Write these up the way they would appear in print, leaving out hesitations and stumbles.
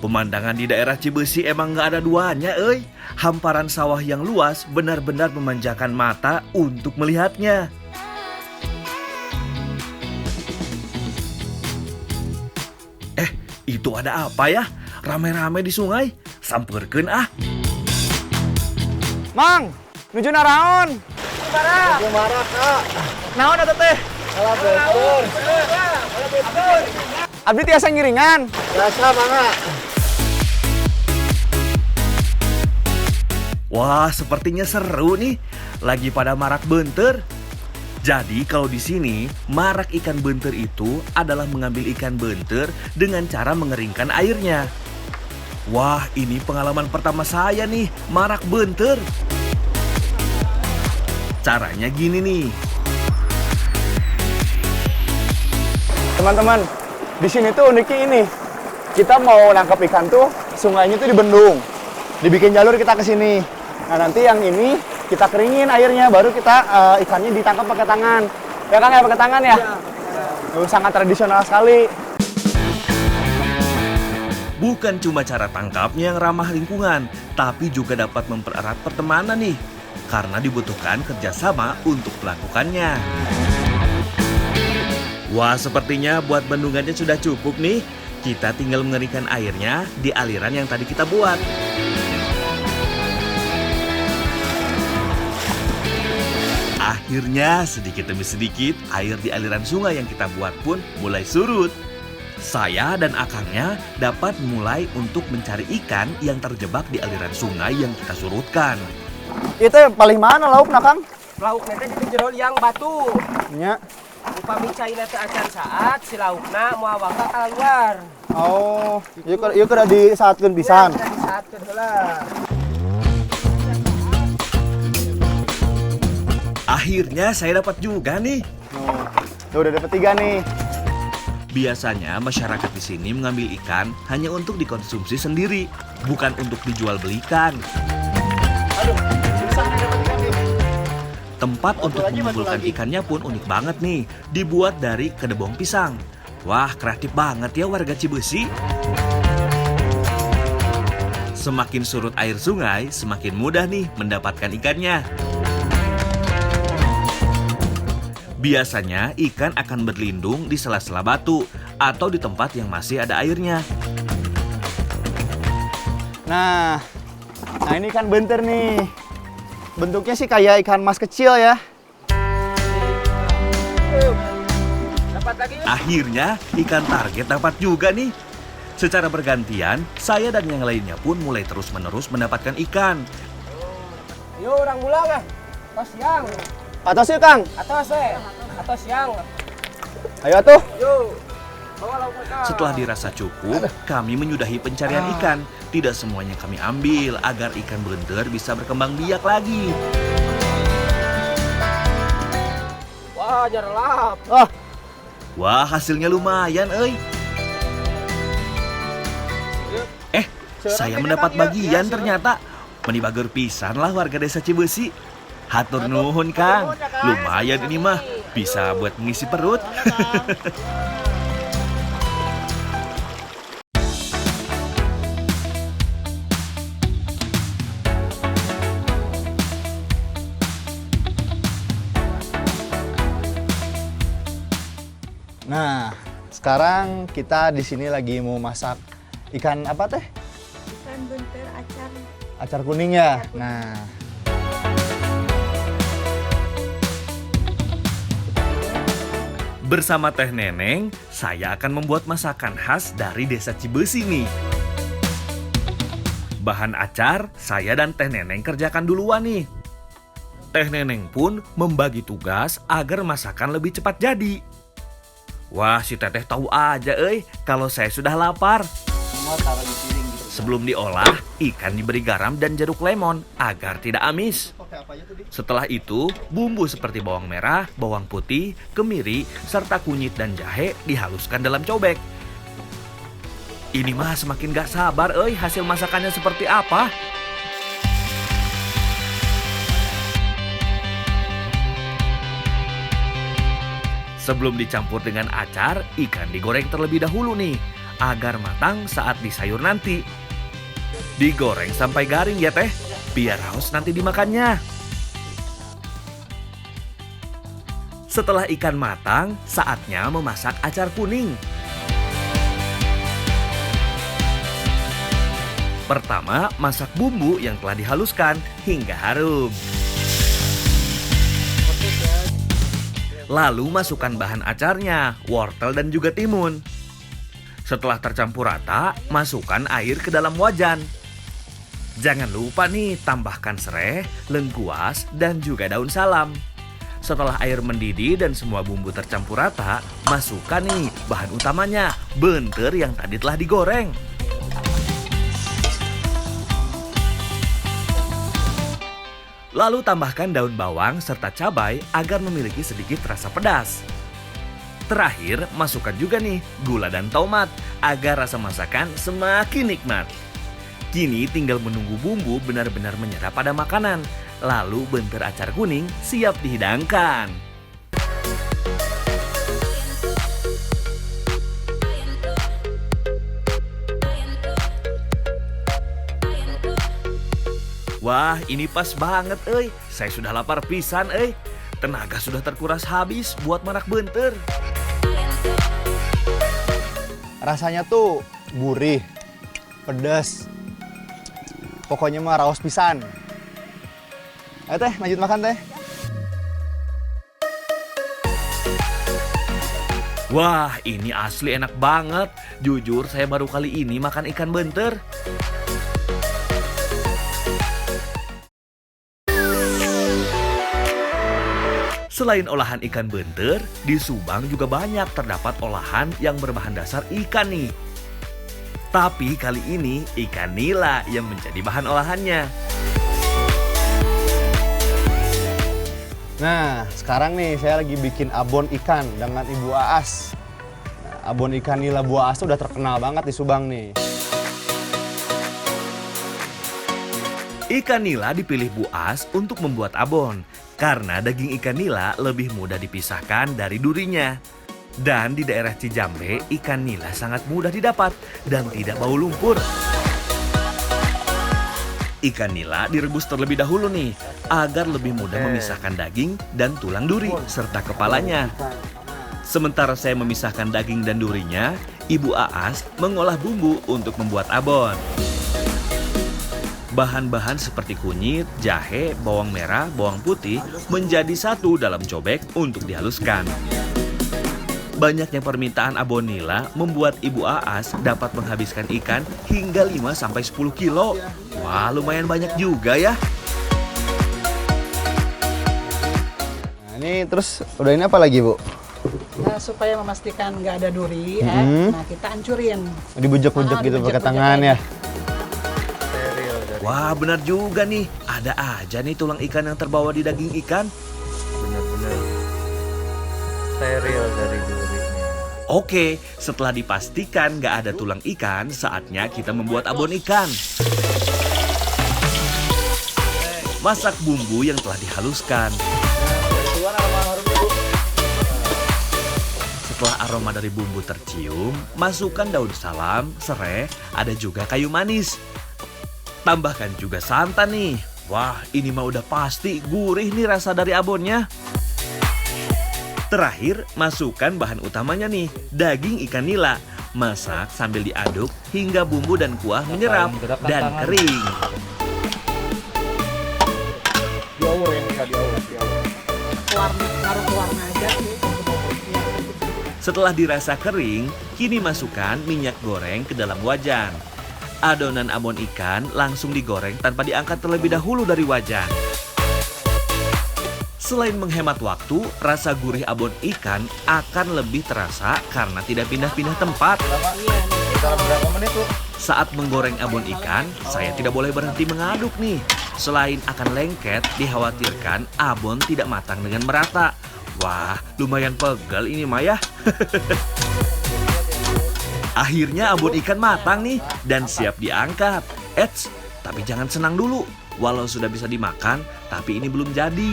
Pemandangan di daerah Cibeusi emang gak ada duanya, euy. Hamparan sawah yang luas benar-benar memanjakan mata untuk melihatnya. Itu ada apa ya? Rame-rame di sungai. Sampeurkeun ah. Mang, nuju naraon? Nuju marah, Kak. Naon eta teh? Alah betul. Abdi tiasa ngiringan. Biasa, Mangga. Wah, sepertinya seru nih. Lagi pada marak beunteur. Jadi kalau di sini marak ikan beunteur itu adalah mengambil ikan beunteur dengan cara mengeringkan airnya. Wah, ini pengalaman pertama saya nih marak beunteur. Caranya gini nih. Teman-teman, di sini tuh uniknya ini. Kita mau nangkap ikan tuh sungainya tuh dibendung. Dibikin jalur kita ke sini. Nah, nanti yang ini kita keringin airnya, baru kita ikannya ditangkap pakai tangan. Ya Kang, ya pakai tangan ya? Sangat tradisional sekali. Bukan cuma cara tangkapnya yang ramah lingkungan, tapi juga dapat mempererat pertemanan nih. Karena dibutuhkan kerjasama untuk melakukannya. Wah, sepertinya buat bendungannya sudah cukup nih. Kita tinggal mengeringkan airnya di aliran yang tadi kita buat. Akhirnya sedikit demi sedikit air di aliran sungai yang kita buat pun mulai surut. Saya dan akangnya dapat mulai untuk mencari ikan yang terjebak di aliran sungai yang kita surutkan. Itu paling mana laukna, Kang? Lauk nanti di jero liang batu. Nya. Upami caina teh acan saat si laukna moal wangka ka luar. Oh, ieu keur disaatkeun pisan. Ya, disaatkeun heula. Akhirnya saya dapat juga nih. Tuh udah dapat 3 nih. Biasanya masyarakat di sini mengambil ikan hanya untuk dikonsumsi sendiri, bukan untuk dijual belikan. Tempat untuk mengumpulkan ikannya pun unik banget nih, dibuat dari kedebong pisang. Wah, kreatif banget ya warga Cibeusi. Semakin surut air sungai, semakin mudah nih mendapatkan ikannya. Biasanya ikan akan berlindung di sela-sela batu atau di tempat yang masih ada airnya. Nah ini ikan beunteur nih. Bentuknya sih kayak ikan mas kecil ya. Dapat lagi. Akhirnya ikan target dapat juga nih. Secara bergantian, saya dan yang lainnya pun mulai terus-menerus mendapatkan ikan. Yo orang mulang ah. Tos siang. Atos yuk, Kang. Atos siang. Ayo atuh. Yo. Bawa lauk mereka. Setelah dirasa cukup, kami menyudahi pencarian ikan. Tidak semuanya kami ambil agar ikan beunteur bisa berkembang biak lagi. Wah, nyerelap. Wah, hasilnya lumayan, euy. Saya mendapat bagian ternyata. Menibager pisan lah warga desa Cibeusi. Hatur nuhun, Kang. Lumayan ini mah, bisa buat mengisi perut. Nah, sekarang kita di sini lagi mau masak ikan apa teh? Ikan beunteur acar. Acar kuning ya. Nah, Bersama Teh Neneng, saya akan membuat masakan khas dari desa Cibeusi nih. Bahan acar, saya dan Teh Neneng kerjakan duluan nih. Teh Neneng pun membagi tugas agar masakan lebih cepat jadi. Wah, si Teteh tahu aja kalau saya sudah lapar. Semua taruh di piring gitu. Sebelum diolah, ikan diberi garam dan jeruk lemon agar tidak amis. Pakai apa aja tuh, Dik? Setelah itu, bumbu seperti bawang merah, bawang putih, kemiri, serta kunyit dan jahe dihaluskan dalam cobek. Ini mah semakin gak sabar hasil masakannya seperti apa. Sebelum dicampur dengan acar, ikan digoreng terlebih dahulu nih. agar matang saat disayur nanti. Digoreng sampai garing ya teh, biar haus nanti dimakannya. Setelah ikan matang, saatnya memasak acar kuning. Pertama, masak bumbu yang telah dihaluskan hingga harum. Lalu masukkan bahan acarnya, wortel dan juga timun. Setelah tercampur rata, masukkan air ke dalam wajan. Jangan lupa nih tambahkan sereh, lengkuas, dan juga daun salam. Setelah air mendidih dan semua bumbu tercampur rata, masukkan nih bahan utamanya, benter yang tadi telah digoreng. Lalu tambahkan daun bawang serta cabai agar memiliki sedikit rasa pedas. Terakhir, masukkan juga nih gula dan tomat agar rasa masakan semakin nikmat. Kini tinggal menunggu bumbu benar-benar menyerap pada makanan. Lalu benter acar kuning siap dihidangkan. Wah, ini pas banget, euy. Saya sudah lapar pisan, euy. Tenaga sudah terkuras habis buat marak benter. Rasanya tuh gurih, pedas. Pokoknya mah raos pisan. Ayo teh, lanjut makan teh. Wah, ini asli enak banget. Jujur, saya baru kali ini makan ikan benter. Selain olahan ikan benter, di Subang juga banyak terdapat olahan yang berbahan dasar ikan nih. Tapi kali ini ikan nila yang menjadi bahan olahannya. Nah, sekarang nih saya lagi bikin abon ikan dengan Ibu Aas. Nah, abon ikan nila Bu Aas tuh udah terkenal banget di Subang nih. Ikan nila dipilih Bu As untuk membuat abon karena daging ikan nila lebih mudah dipisahkan dari durinya. Dan di daerah Cijambe, ikan nila sangat mudah didapat dan tidak bau lumpur. Ikan nila direbus terlebih dahulu nih, agar lebih mudah memisahkan daging dan tulang duri serta kepalanya. Sementara saya memisahkan daging dan durinya, Ibu Aas mengolah bumbu untuk membuat abon. Bahan-bahan seperti kunyit, jahe, bawang merah, bawang putih menjadi satu dalam cobek untuk dihaluskan. Banyaknya permintaan abon nila membuat Ibu Aas dapat menghabiskan ikan hingga 5-10 kilo. Wah, lumayan banyak juga ya. Nah, ini terus udah ini apa lagi, Bu? Nah, supaya memastikan nggak ada duri, nah kita hancurin. Dibujak-bujak gitu pakai dibujak-bujak tangan ya. Wah, benar juga nih. Ada aja nih tulang ikan yang terbawa di daging ikan. Benar-benar steril dari durinya. Oke, setelah dipastikan nggak ada tulang ikan, saatnya kita membuat abon ikan. Masak bumbu yang telah dihaluskan. Setelah aroma dari bumbu tercium, masukkan daun salam, serai, ada juga kayu manis. Tambahkan juga santan nih. Wah, ini mah udah pasti gurih nih rasa dari abonnya. Terakhir, masukkan bahan utamanya nih, daging ikan nila. Masak sambil diaduk hingga bumbu dan kuah menyerap dan kering. Taruh ke warna aja sih. Setelah dirasa kering, kini masukkan minyak goreng ke dalam wajan. Adonan abon ikan langsung digoreng tanpa diangkat terlebih dahulu dari wajan. Selain menghemat waktu, rasa gurih abon ikan akan lebih terasa karena tidak pindah-pindah tempat. Berapa menit tuh? Saat menggoreng abon ikan, saya tidak boleh berhenti mengaduk nih. Selain akan lengket, dikhawatirkan abon tidak matang dengan merata. Wah, lumayan pegal ini mah ya. Akhirnya abon ikan matang nih dan siap diangkat. Eits, tapi jangan senang dulu. Walau sudah bisa dimakan, tapi ini belum jadi.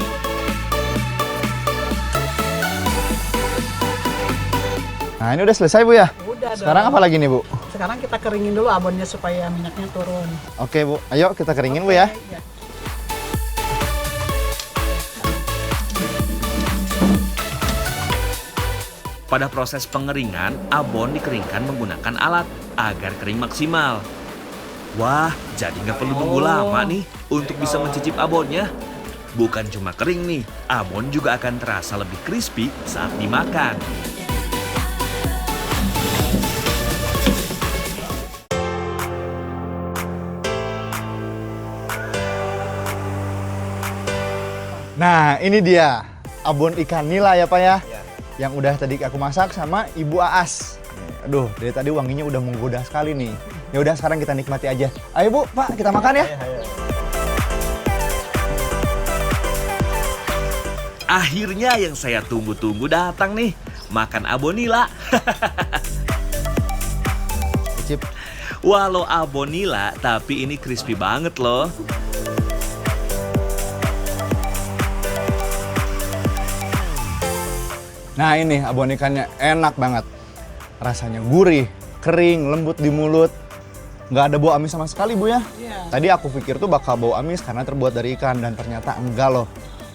Nah, ini udah selesai, Bu ya? Udah dong. Sekarang apa lagi nih, Bu? sekarang kita keringin dulu abonnya supaya minyaknya turun. Oke Bu, ayo kita keringin Bu ya. Ya. Pada proses pengeringan, abon dikeringkan menggunakan alat agar kering maksimal. Wah, jadi nggak perlu nunggu lama nih untuk bisa mencicip abonnya. Bukan cuma kering nih, abon juga akan terasa lebih crispy saat dimakan. Nah, ini dia abon ikan nila ya Pak ya. Yang udah tadi aku masak sama Ibu Aas. Aduh, dari tadi wanginya udah menggoda sekali nih. Ya udah sekarang kita nikmati aja. Ayo Bu, Pak, kita makan ya. Akhirnya yang saya tunggu-tunggu datang nih, makan abon nila. Cip. Walau abon nila, tapi ini crispy banget loh. Nah ini abon ikannya enak banget. Rasanya gurih, kering, lembut di mulut. Nggak ada bau amis sama sekali Bu ya. Iya. Tadi aku pikir tuh bakal bau amis karena terbuat dari ikan dan ternyata enggak loh.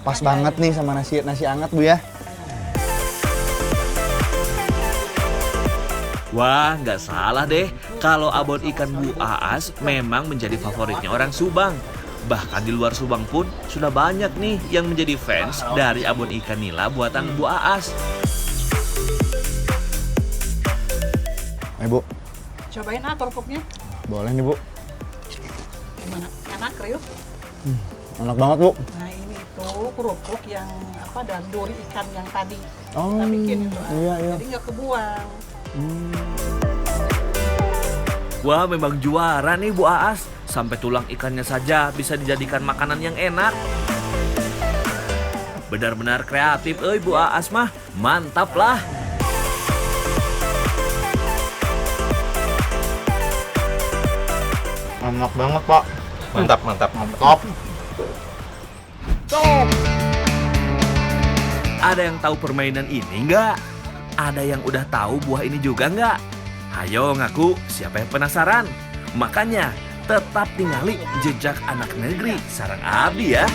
Pas banget nih sama nasi hangat Bu ya. Wah, nggak salah deh. Kalau abon ikan Bu Aas memang menjadi favoritnya orang Subang. Bahkan di luar Subang pun sudah banyak nih yang menjadi fans dari abon ikan nila buatan Bu Aas. Ayo Bu, Cobain kerupuknya. boleh nih Bu. Gimana? Enak, kriuk? Enak banget Bu. Nah ini tuh kerupuk yang apa dari duri ikan yang tadi Oh, kita bikin itu. iya, iya. Jadi nggak kebuang. Wah, memang juara nih Bu Aas. Sampai tulang ikannya saja bisa dijadikan makanan yang enak. Benar-benar kreatif, Bu Aas mah. Mantap lah. Enak banget Pak. Mantap, mantap, mantap. Top. Ada yang tahu permainan ini nggak? Ada yang udah tahu buah ini juga nggak? Hayo ngaku, siapa yang penasaran? Makanya tetap tinggali jejak anak negeri sarang abdi ya.